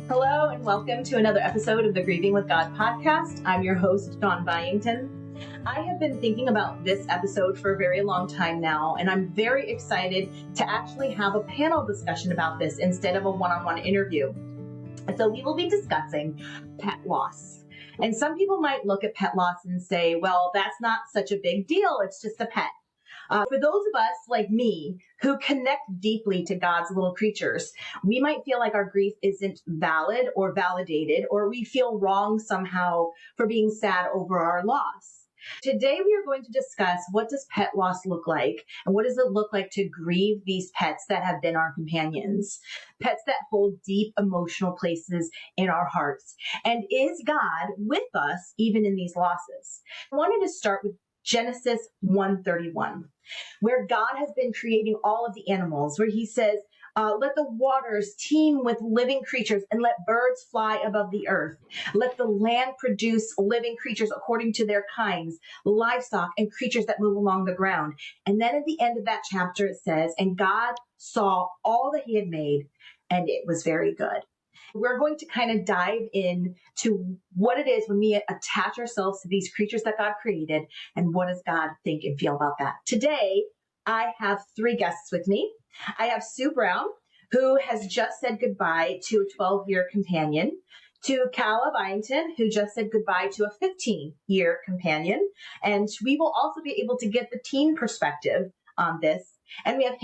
Hello and welcome to another episode of the Grieving with God podcast. I'm your host, Dawn Byington. I have been thinking about this episode for a very long time now, and I'm very excited to actually have a panel discussion about this instead of a one-on-one interview. And so we will be discussing pet loss. And some people might look at pet loss and say, well, that's not such a big deal. It's just a pet. For those of us like me who connect deeply to God's little creatures, we might feel like our grief isn't valid or validated, or we feel wrong somehow for being sad over our loss. Today, we are going to discuss what does pet loss look like and what does it look like to grieve these pets that have been our companions, pets that hold deep emotional places in our hearts. And is God with us even in these losses? I wanted to start with Genesis 1:31, where God has been creating all of the animals, where he says, let the waters teem with living creatures and let birds fly above the earth. Let the land produce living creatures according to their kinds, livestock and creatures that move along the ground. And then at the end of that chapter, it says, and God saw all that he had made, and it was very good. We're going to kind of dive in to what it is when we attach ourselves to these creatures that God created, and what does God think and feel about that. Today, I have three guests with me. I have Sue Brown, who has just said goodbye to a 12-year companion, to Calla Byington, who just said goodbye to a 15-year companion. And we will also be able to get the teen perspective on this. And we have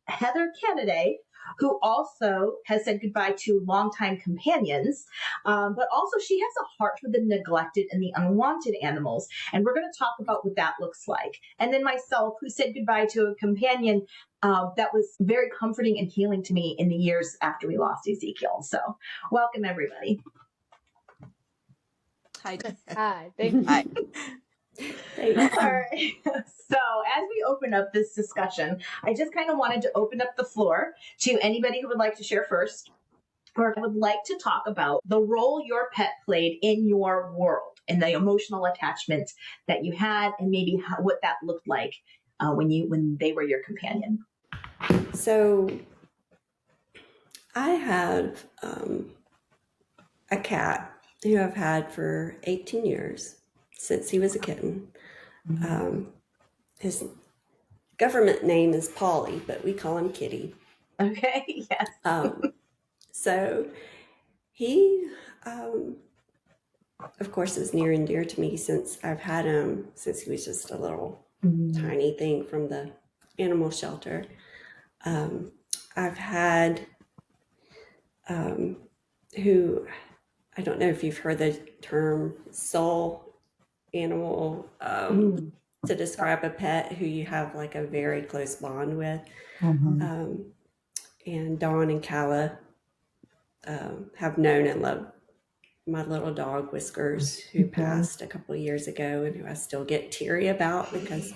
Heather Kennedy, who also has said goodbye to longtime companions, but also she has a heart for the neglected and the unwanted animals. And we're going to talk about what that looks like. And then myself, who said goodbye to a companion that was very comforting and healing to me in the years after we lost Ezekiel. So welcome, everybody. Hi. Hi. Thank you. Hi. All right. So as we open up this discussion, I just kind of wanted to open up the floor to anybody who would like to share first, or would like to talk about the role your pet played in your world and the emotional attachment that you had, and maybe what that looked like when they were your companion. So I have a cat who I've had for 18 years, since he was a kitten. His government name is Polly, but we call him Kitty. Okay, yes. So he, of course, is near and dear to me since I've had him since he was just a little tiny thing from the animal shelter. I've had who, I don't know if you've heard the term soul animal to describe a pet who you have like a very close bond with. And Dawn and Calla have known and loved my little dog Whiskers, who passed a couple of years ago and who I still get teary about because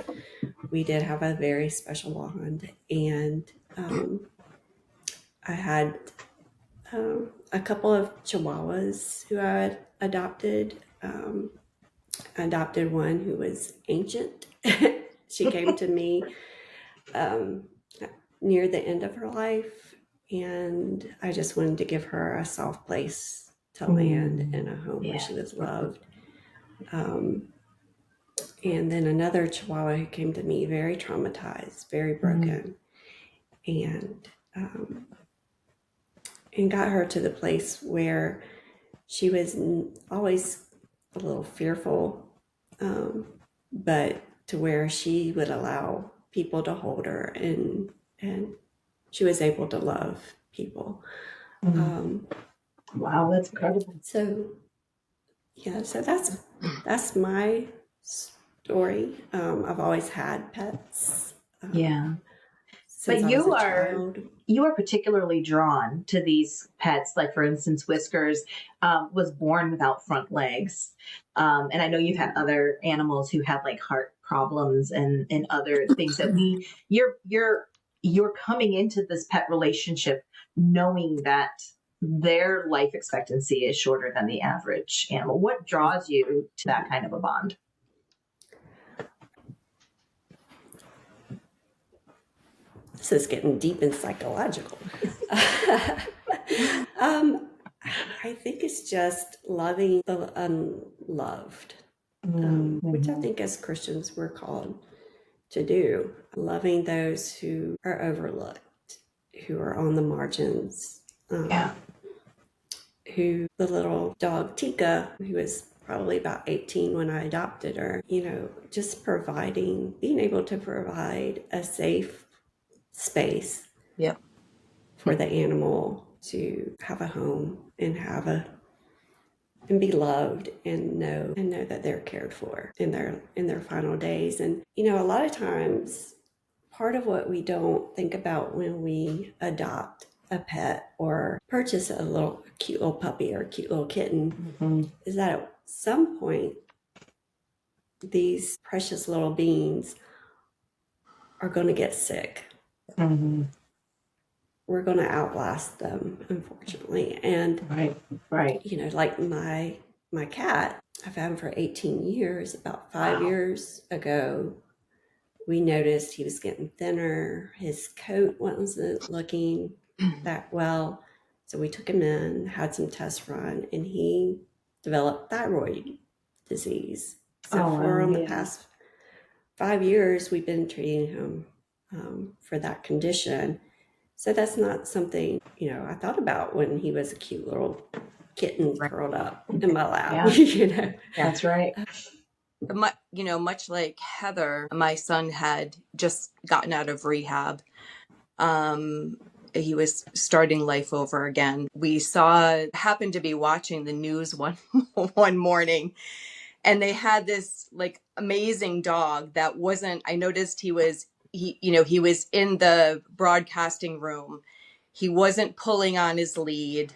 we did have a very special bond. And I had a couple of Chihuahuas who I had adopted. I adopted one who was ancient. She came to me near the end of her life, and I just wanted to give her a soft place to land and a home where she was loved. And then another Chihuahua who came to me very traumatized, very broken, and got her to the place where she was always a little fearful, but to where she would allow people to hold her, and she was able to love people. Wow, that's incredible. So that's my story. I've always had pets. But you are particularly drawn to these pets. Like, for instance, Whiskers was born without front legs. And I know you've had other animals who had like heart problems and other things that you're coming into this pet relationship knowing that their life expectancy is shorter than the average animal. What draws you to that kind of a bond? This is getting deep and psychological. I think it's just loving the unloved, which I think as Christians we're called to do. Loving those who are overlooked, who are on the margins. Who the little dog Tika, who was probably about 18 when I adopted her, just being able to provide a safe space for the animal to have a home and and be loved and know that they're cared for in their final days. And a lot of times part of what we don't think about when we adopt a pet or purchase a cute little puppy or a cute little kitten is that at some point these precious little beings are going to get sick. We're going to outlast them, unfortunately. And right. Like my cat, I've had him for 18 years. About 5 years ago, we noticed he was getting thinner. His coat wasn't looking that well. So we took him in, had some tests run, and he developed thyroid disease. So the past 5 years, we've been treating him for that condition. So that's not something, I thought about when he was a cute little kitten curled up in my lap. That's right. Much like Heather, my son had just gotten out of rehab. He was starting life over again. Happened to be watching the news one morning, and they had this like amazing dog that I noticed he was in the broadcasting room. He wasn't pulling on his lead.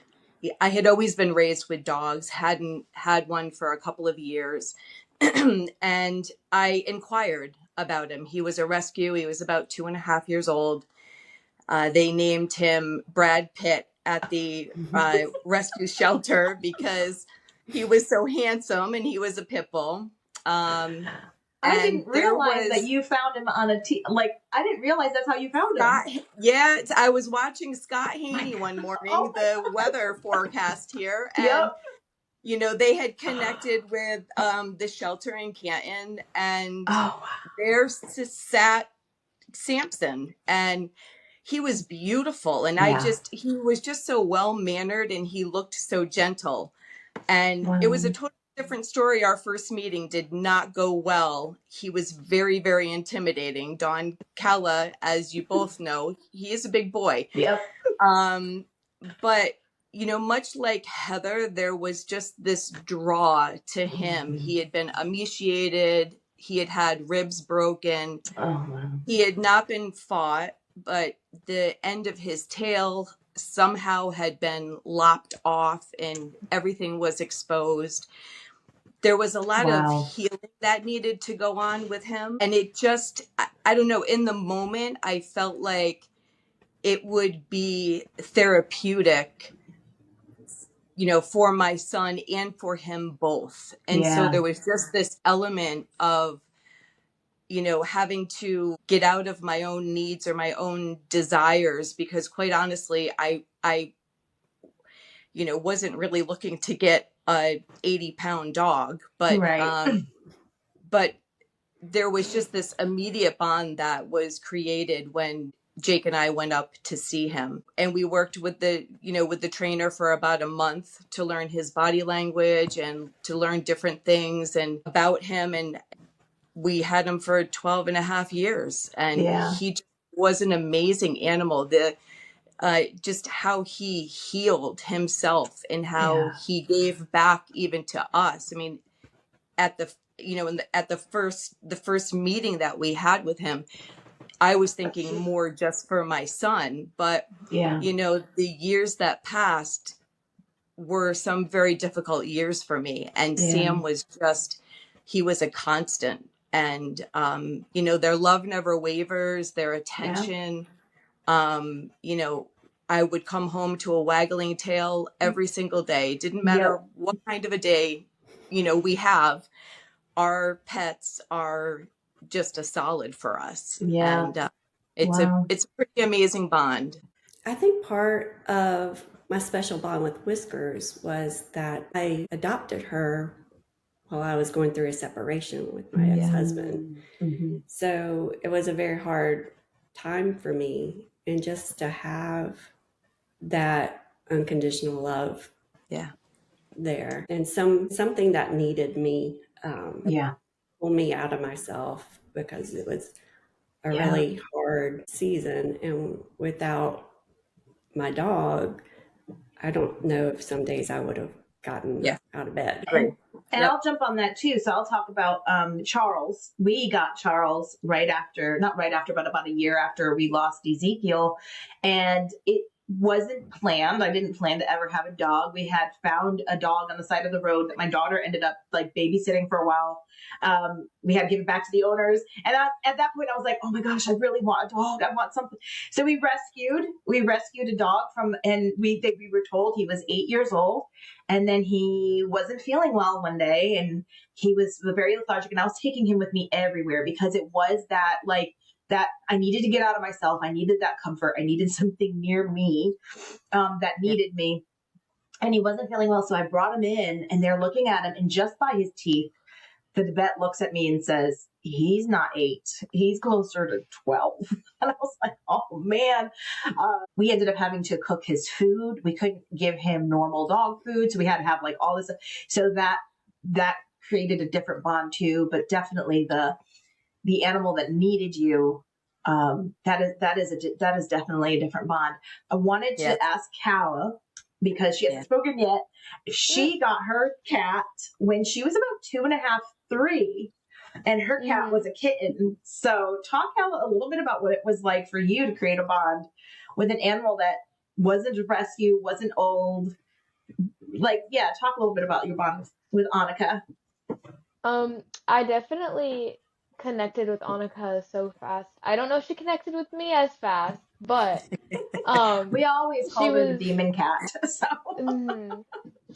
I had always been raised with dogs, hadn't had one for a couple of years. And I inquired about him. He was a rescue. He was about 2.5 years old. They named him Brad Pitt at the rescue shelter because he was so handsome and he was a pit bull. I didn't realize that you found him on I didn't realize that's how you found him. Yeah, I was watching Scott Haney one morning, the weather forecast here, and they had connected with the shelter in Canton, and there sat Samson, and he was beautiful, and he was just so well-mannered, and he looked so gentle, and it was a totally different story. Our first meeting did not go well. He was very, very intimidating. Don Calla, as you both know, he is a big boy. But much like Heather, there was just this draw to him. He had been emaciated. He had had ribs broken. He had not been fought, but the end of his tail somehow had been lopped off and everything was exposed. There was a lot of healing that needed to go on with him. And it just, I don't know, in the moment, I felt like it would be therapeutic, for my son and for him both. And so there was just this element of, having to get out of my own needs or my own desires, because quite honestly, I wasn't really looking to get a 80-pound dog, but, but there was just this immediate bond that was created when Jake and I went up to see him, and we worked with the trainer for about a month to learn his body language and to learn different things and about him. And we had him for 12.5 years, and he just was an amazing animal. Just how he healed himself and how he gave back even to us. I mean, at the first meeting that we had with him, I was thinking more just for my son, but the years that passed were some very difficult years for me. And Sam was he was a constant, and their love never wavers, their attention. I would come home to a waggling tail every single day. Didn't matter what kind of a day, we have. Our pets are just a solid for us. And it's a pretty amazing bond. I think part of My special bond with Whiskers was that I adopted her while I was going through a separation with my ex-husband. Mm-hmm. So it was a very hard time for me, and just to have that unconditional love there, and something that needed me, pull me out of myself, because it was a really hard season, and without my dog, I don't know if some days I would have gotten out of bed. And I'll jump on that too. So I'll talk about Charles. We got Charles not right after, but about a year after we lost Ezekiel. And it wasn't planned. I didn't plan to ever have a dog. We had found a dog on the side of the road that my daughter ended up like babysitting for a while. We had to give it back to the owners. And at that point I was like, oh my gosh, I really want a dog. I want something. So we rescued a dog and we were told he was 8 years old. And then he wasn't feeling well one day, and he was very lethargic, and I was taking him with me everywhere, because it was that I needed to get out of myself. I needed that comfort. I needed something near me that needed me. And he wasn't feeling well. So I brought him in, and they're looking at him, and just by his teeth, the vet looks at me and says, he's not 8. He's closer to 12. And I was like, oh man. We ended up having to cook his food. We couldn't give him normal dog food. So we had to have like all this. So that created a different bond too, but definitely the animal that needed you, that is definitely a different bond. I wanted to ask Calla, because she hasn't spoken yet. She got her cat when she was about 2.5, 3, and her cat was a kitten. So talk a little bit about what it was like for you to create a bond with an animal that wasn't a rescue, wasn't old. Talk a little bit about your bond with Annika. I definitely connected with Annika so fast. I don't know if she connected with me as fast, but we always called her the demon cat. So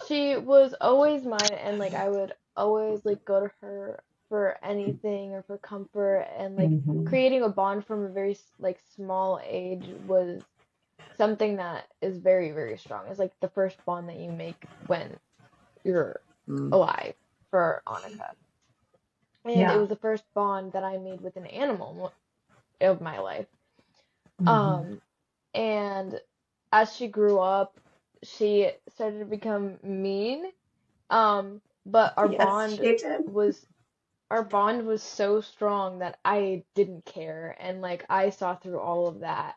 she was always mine, and like I would always like go to her for anything or for comfort, and like creating a bond from a very like small age was something that is very, very strong. It's like the first bond that you make when you're alive for Annika. And it was the first bond that I made with an animal of my life. And as she grew up, she started to become mean. But our bond was so strong that I didn't care, and like I saw through all of that.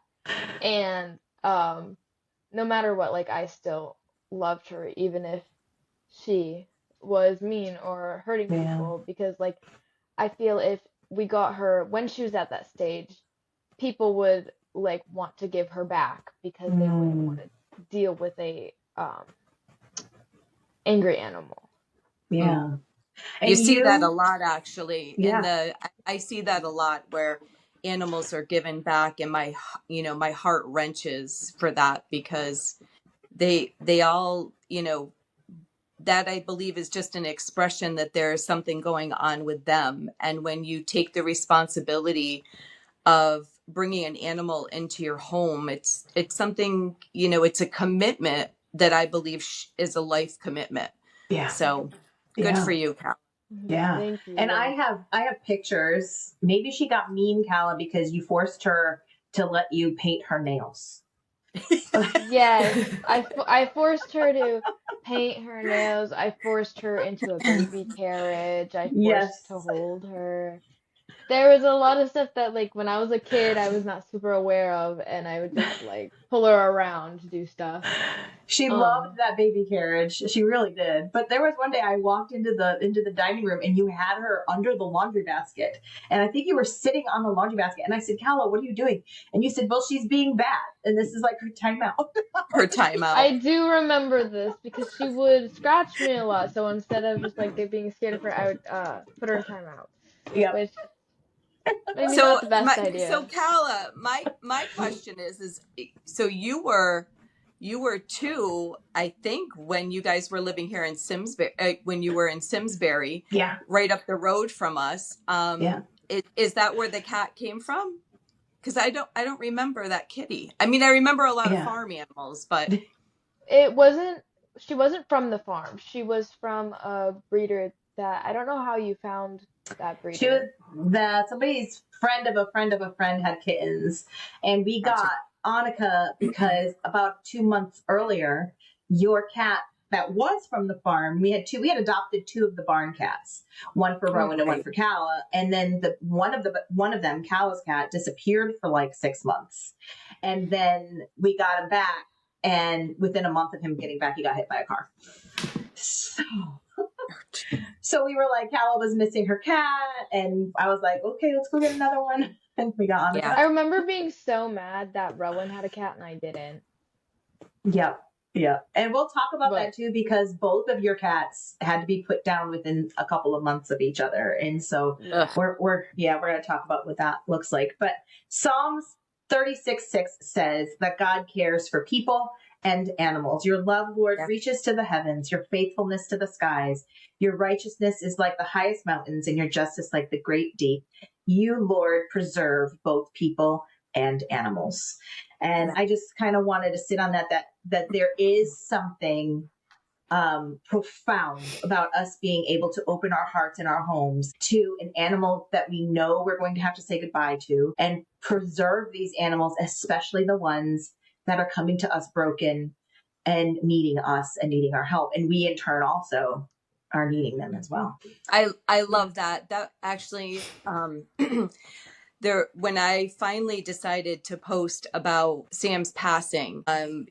And no matter what, like I still loved her, even if she was mean or hurting people, because like I feel if we got her when she was at that stage, people would like want to give her back, because they wouldn't want to deal with a angry animal. You see that a lot, actually. I see that a lot where animals are given back, and my heart wrenches for that, because they all, that I believe is just an expression that there's something going on with them. And when you take the responsibility of bringing an animal into your home, it's something, it's a commitment that I believe is a life commitment. So good for you, Cal. Thank you. And I have pictures. Maybe she got mean, Calla, because you forced her to let you paint her nails. Yes, I forced her to paint her nails. I forced her into a baby carriage. I forced to hold her. There was a lot of stuff that, like, when I was a kid, I was not super aware of, and I would just, like, pull her around to do stuff. She loved that baby carriage. She really did. But there was one day I walked into the dining room, and you had her under the laundry basket. And I think you were sitting on the laundry basket. And I said, Calla, what are you doing? And you said, well, she's being bad. And this is like her timeout. Her timeout. I do remember this, because she would scratch me a lot. So instead of just, like, being scared of her, I would put her in timeout. Yeah. Which maybe not the best idea. So Calla, my question is so you were 2, I think, when you guys were living here in Simsbury, when you were in Simsbury, right up the road from us. Is that where the cat came from? Because I don't remember that kitty. I mean, I remember a lot of farm animals, but she wasn't from the farm. She was from a breeder that I don't know how you found that breeder. She was somebody's friend of a friend of a friend had kittens, and we got Annika because about 2 months earlier, your cat that was from the farm, we had adopted two of the barn cats, one for Rowan and one for Calla, and then one of them, Calla's cat, disappeared for like 6 months, and then we got him back, and within a month of him getting back, he got hit by a car. So we were like, Calla was missing her cat, and I was like, okay, let's go get another one. And we got Annika. I remember being so mad that Rowan had a cat and I didn't. Yep. Yeah. And we'll talk about that too, because both of your cats had to be put down within a couple of months of each other. And so we're going to talk about what that looks like. But Psalms 36:6 says that God cares for people and animals. Your love, Lord, reaches to the heavens, your faithfulness to the skies. Your righteousness is like the highest mountains, and your justice like the great deep. You, Lord, preserve both people and animals. And I just kind of wanted to sit on that there is something profound about us being able to open our hearts and our homes to an animal that we know we're going to have to say goodbye to, and preserve these animals, especially the ones that are coming to us broken and needing us and needing our help. And we in turn also are needing them as well. I love that. That actually, when I finally decided to post about Sam's passing, I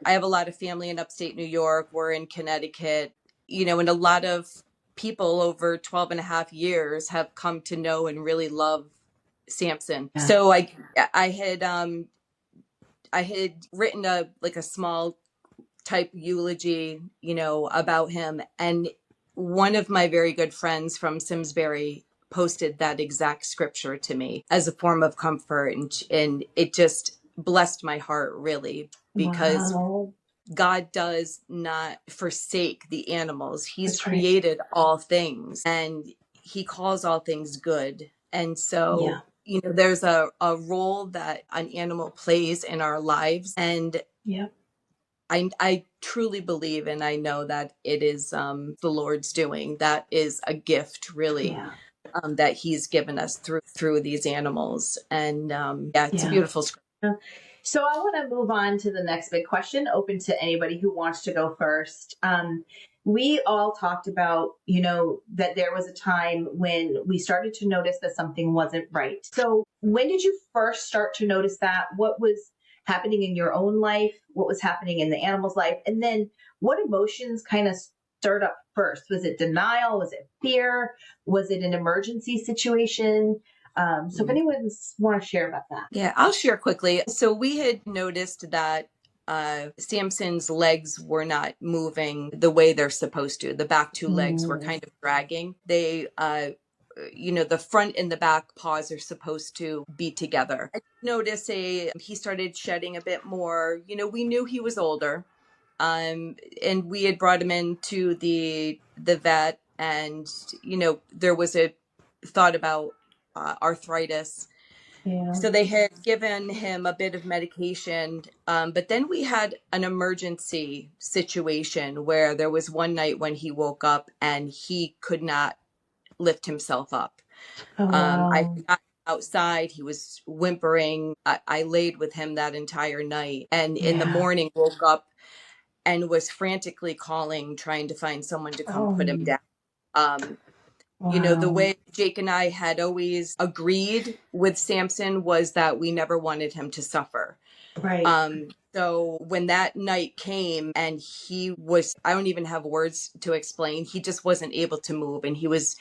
have a lot of family in upstate New York. We're in Connecticut, and a lot of people over 12 and a half years have come to know and really love Samson. Yeah. So I had written a small type eulogy, about him. And one of my very good friends from Simsbury posted that exact scripture to me as a form of comfort. And it just blessed my heart, really, because God does not forsake the animals. He's created all things, and he calls all things good. And so, there's a role that an animal plays in our lives. And I truly believe, and I know that it is the Lord's doing. That is a gift, really, that he's given us through these animals. And it's a beautiful scripture. So I want to move on to the next big question, open to anybody who wants to go first. We all talked about, that there was a time when we started to notice that something wasn't right. So when did you first start to notice that? What was happening in your own life? What was happening in the animal's life? And then what emotions kind of stirred up first? Was it denial? Was it fear? Was it an emergency situation? So if anyone wants to share about that. Yeah, I'll share quickly. So we had noticed that Samson's legs were not moving the way they're supposed to. The back two legs were kind of dragging. They, the front and the back paws are supposed to be together. I noticed he started shedding a bit more. We knew he was older, and we had brought him into the vet, and there was a thought about arthritis. Yeah. So they had given him a bit of medication, but then we had an emergency situation where there was one night when he woke up and he could not lift himself up. Oh, wow. I got outside. He was whimpering. I laid with him that entire night, and in the morning woke up and was frantically calling, trying to find someone to come put him down. Wow. The way Jake and I had always agreed with Samson was that we never wanted him to suffer. Right. So when that night came and I don't even have words to explain. He just wasn't able to move, and he was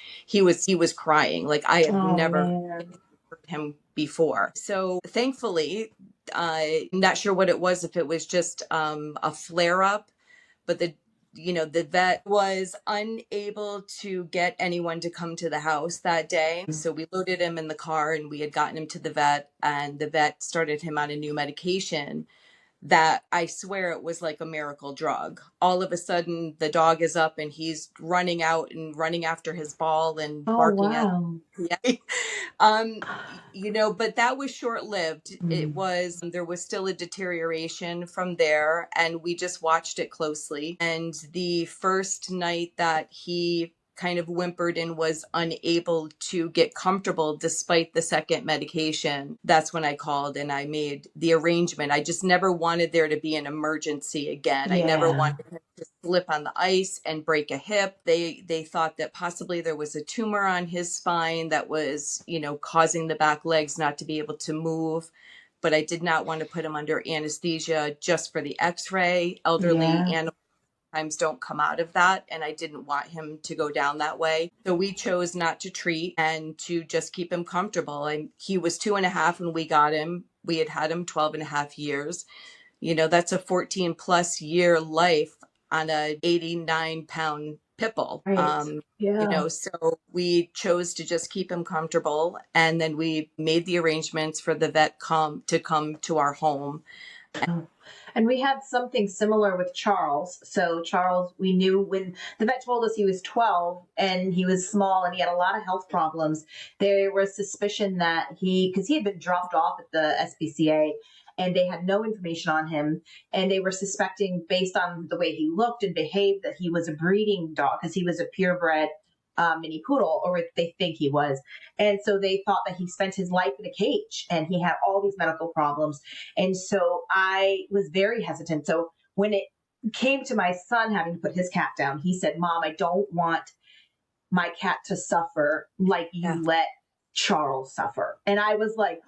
crying. Like I have never heard him before. So thankfully, I'm not sure what it was, if it was just a flare up, but the vet was unable to get anyone to come to the house that day. So we loaded him in the car and we had gotten him to the vet, and the vet started him on a new medication that I swear it was like a miracle drug. All of a sudden, the dog is up and he's running out and running after his ball and barking at it. But that was short-lived. It was, there was still a deterioration from there, and we just watched it closely. And the first night that he kind of whimpered and was unable to get comfortable despite the second medication, that's when I called and I made the arrangement. I just never wanted there to be an emergency again. I never wanted him to slip on the ice and break a hip. They thought that possibly there was a tumor on his spine that was, causing the back legs not to be able to move. But I did not want to put him under anesthesia just for the x-ray. Elderly animals sometimes don't come out of that, and I didn't want him to go down that way. So we chose not to treat and to just keep him comfortable. And he was 2.5 when we got him. We had him 12.5 years. That's a 14 plus year life on a 89-pound pit bull. Right. So we chose to just keep him comfortable. And then we made the arrangements for the vet to come to our home. And we had something similar with Charles. So Charles, we knew when the vet told us he was 12 and he was small and he had a lot of health problems, there was suspicion that because he had been dropped off at the SPCA and they had no information on him. And they were suspecting, based on the way he looked and behaved, that he was a breeding dog because he was a purebred mini poodle, or they think he was. And so they thought that he spent his life in a cage and he had all these medical problems. And so I was very hesitant. So when it came to my son having to put his cat down, he said, "Mom, I don't want my cat to suffer like you let Charles suffer." And I was like,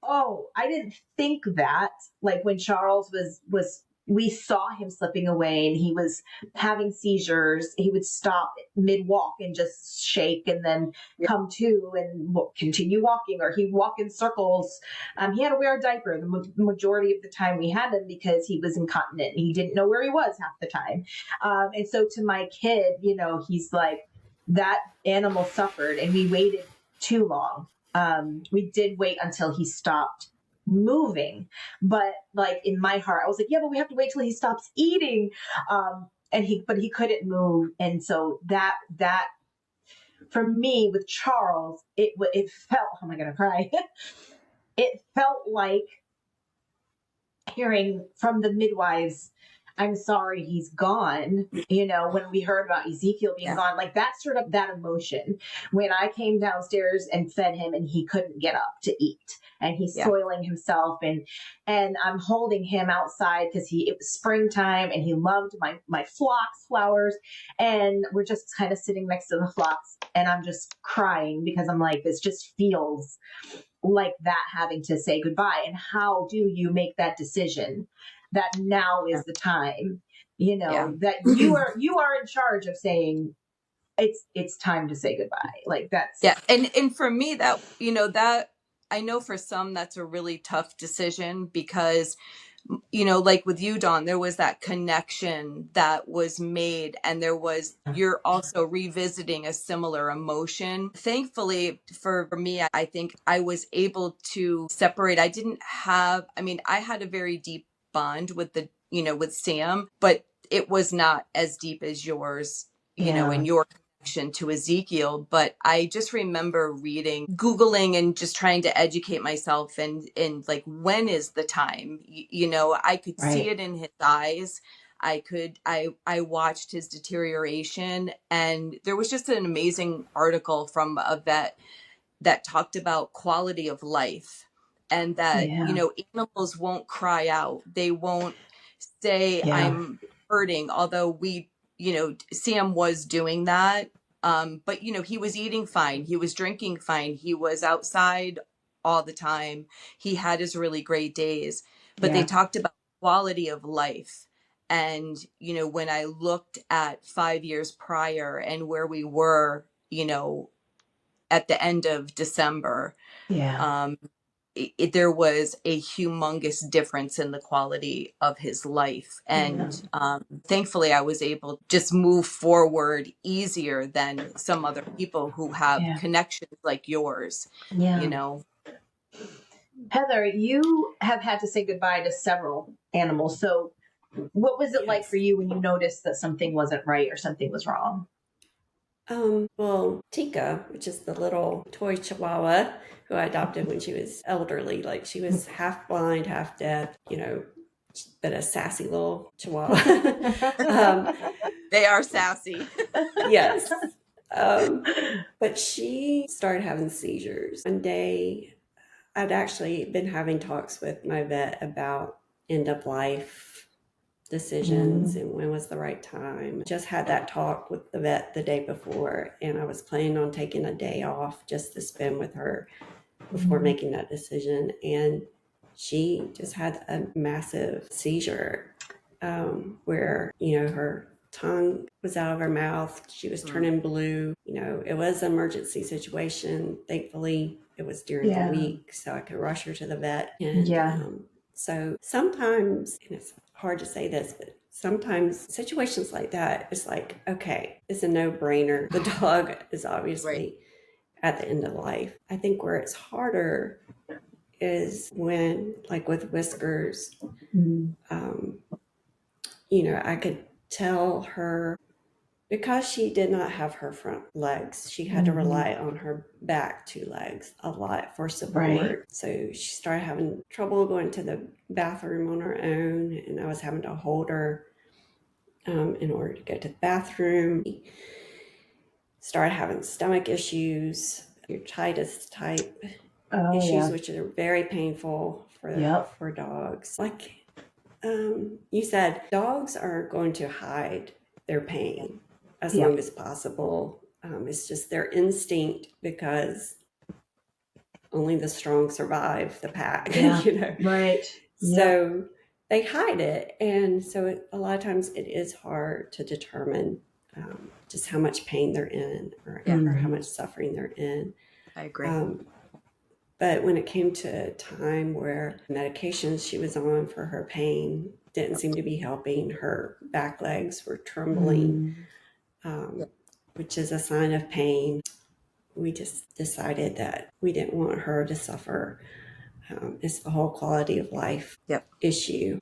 oh, I didn't think that. Like when Charles was we saw him slipping away and he was having seizures. He would stop mid-walk and just shake and then come to and continue walking, or he'd walk in circles. He had to wear a diaper the majority of the time we had him because he was incontinent and he didn't know where he was half the time. And so to my kid, he's like, that animal suffered and we waited too long. We did wait until he stopped moving, but like in my heart, I was like, yeah, but we have to wait till he stops eating. But he couldn't move. And so that for me with Charles, it felt, oh, am I going to cry? It felt like hearing from the midwives, "I'm sorry, he's gone." When we heard about Ezekiel being gone, like that stirred up that emotion. When I came downstairs and fed him and he couldn't get up to eat and he's soiling himself and I'm holding him outside because it was springtime and he loved my phlox flowers, and we're just kind of sitting next to the phlox and I'm just crying because I'm like, this just feels like that, having to say goodbye. And how do you make that decision that now is the time, that you are in charge of saying it's time to say goodbye. Like that's. Yeah. And for me that, that I know for some that's a really tough decision because, like with you, Dawn, there was that connection that was made and you're also revisiting a similar emotion. Thankfully for me, I think I was able to separate. I had a very deep bond with with Sam, but it was not as deep as yours, and your connection to Ezekiel. But I just remember Googling and just trying to educate myself and like, when is the time? I could see it in his eyes. I watched his deterioration, and there was just an amazing article from a vet that talked about quality of life, and that, animals won't cry out. They won't say, I'm hurting, although Sam was doing that. But he was eating fine. He was drinking fine. He was outside all the time. He had his really great days, but they talked about quality of life. And, when I looked at 5 years prior and where we were, at the end of December, there was a humongous difference in the quality of his life. And thankfully, I was able to just move forward easier than some other people who have connections like yours, Heather, you have had to say goodbye to several animals. So what was it like for you when you noticed that something wasn't right or something was wrong? Well, Tika, which is the little toy chihuahua who I adopted when she was elderly, like she was half blind, half deaf, but a sassy little chihuahua. They are sassy. Yes. But she started having seizures. One day, I'd actually been having talks with my vet about end of life decisions and when was the right time. Just had that talk with the vet the day before, and I was planning on taking a day off just to spend with her before making that decision. And she just had a massive seizure where, her tongue was out of her mouth. She was turning blue. It was an emergency situation. Thankfully, it was during the week, so I could rush her to the vet. And so sometimes, and it's hard to say this, but sometimes situations like that, it's like, okay, it's a no-brainer. The dog is obviously at the end of life. I think where it's harder is when, like with Whiskers, I could tell her, because she did not have her front legs, she had to rely on her back 2 legs a lot for support. So she started having trouble going to the bathroom on her own, and I was having to hold her in order to go to the bathroom. Started having stomach issues, urtitis type issues, which are very painful for dogs. Like you said, dogs are going to hide their pain as long as possible. It's just their instinct, because only the strong survive the pack. Right. So they hide it, and so a lot of times it is hard to determine just how much pain they're in, or how much suffering they're in. I agree. But when it came to a time where medications she was on for her pain didn't seem to be helping, her back legs were trembling, which is a sign of pain. We just decided that we didn't want her to suffer. It's the whole quality of life issue.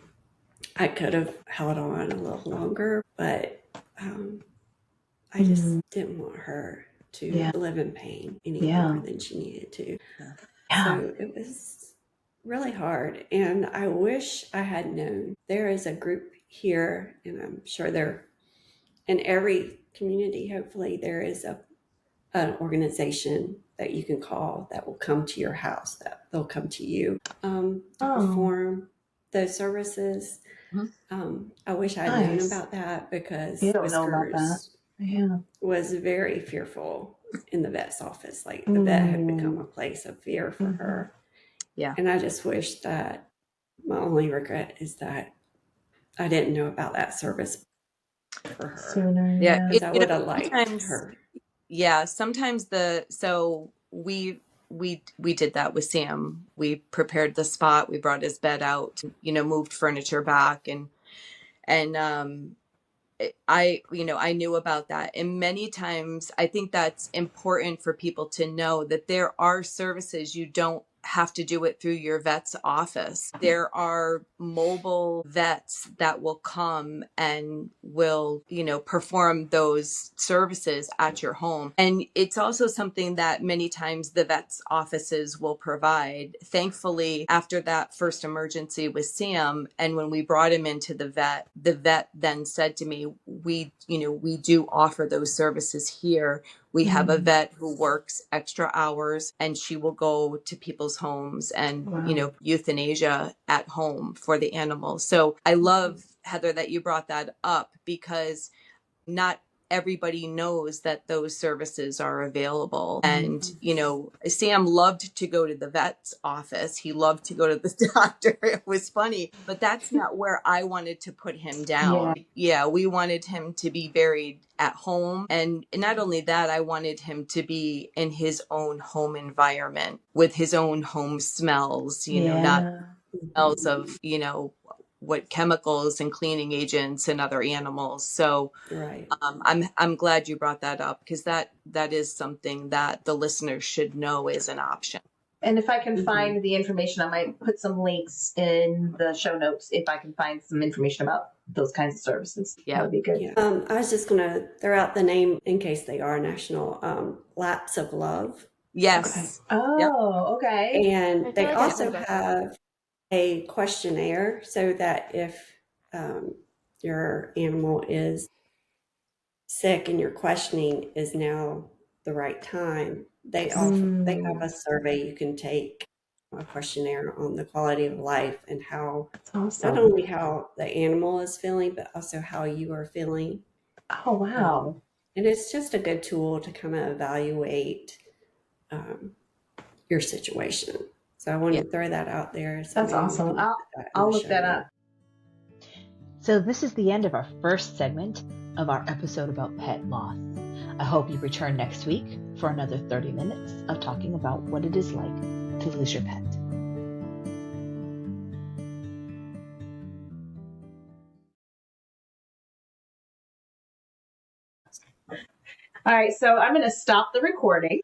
I could have held on a little longer, but I just didn't want her to live in pain any longer than she needed to. So it was really hard, and I wish I had known. There is a group here, and I'm sure there, in every community, hopefully there is an organization that you can call that will come to your house, that they'll come to you to perform those services. I wish I had known about that, because Whiskers was very fearful in the vet's office. Like the vet had become a place of fear for her. Yeah. And I just wish that, my only regret is that I didn't know about that service for her sooner. Yeah. Because I would have liked her. Yeah. Sometimes we did that with Sam. We prepared the spot. We brought his bed out, moved furniture back, and I knew about that. And many times I think that's important for people to know, that there are services you don't have to do it through your vet's office. There are mobile vets that will come and will, perform those services at your home. And it's also something that many times the vet's offices will provide. Thankfully, after that first emergency with Sam, and when we brought him into the vet then said to me, we do offer those services here. We have a vet who works extra hours, and she will go to people's homes and, euthanasia at home for the animals. So I love, Heather, that you brought that up, because not everybody knows that those services are available. And, Sam loved to go to the vet's office. He loved to go to the doctor. It was funny, but that's not where I wanted to put him down. Yeah, we wanted him to be buried at home. And not only that, I wanted him to be in his own home environment with his own home smells, not smells of, what chemicals and cleaning agents and other animals. So I'm glad you brought that up, because that is something that the listeners should know is an option. And if I can find the information, I might put some links in the show notes if I can find some information about those kinds of services. Yeah. That would be good. Yeah. I was just going to throw out the name in case they are national, Laps of Love. Yes. Okay. Oh, okay. And they like also have a questionnaire so that if your animal is sick and your questioning is now the right time, they have a survey you can take, a questionnaire on the quality of life and how not only how the animal is feeling, but also how you are feeling. Oh, wow. And it's just a good tool to kind of evaluate your situation. So I wanted to throw that out there. So that's awesome. I'll look that up. So this is the end of our first segment of our episode about pet loss. I hope you return next week for another 30 minutes of talking about what it is like to lose your pet. All right, so I'm going to stop the recording.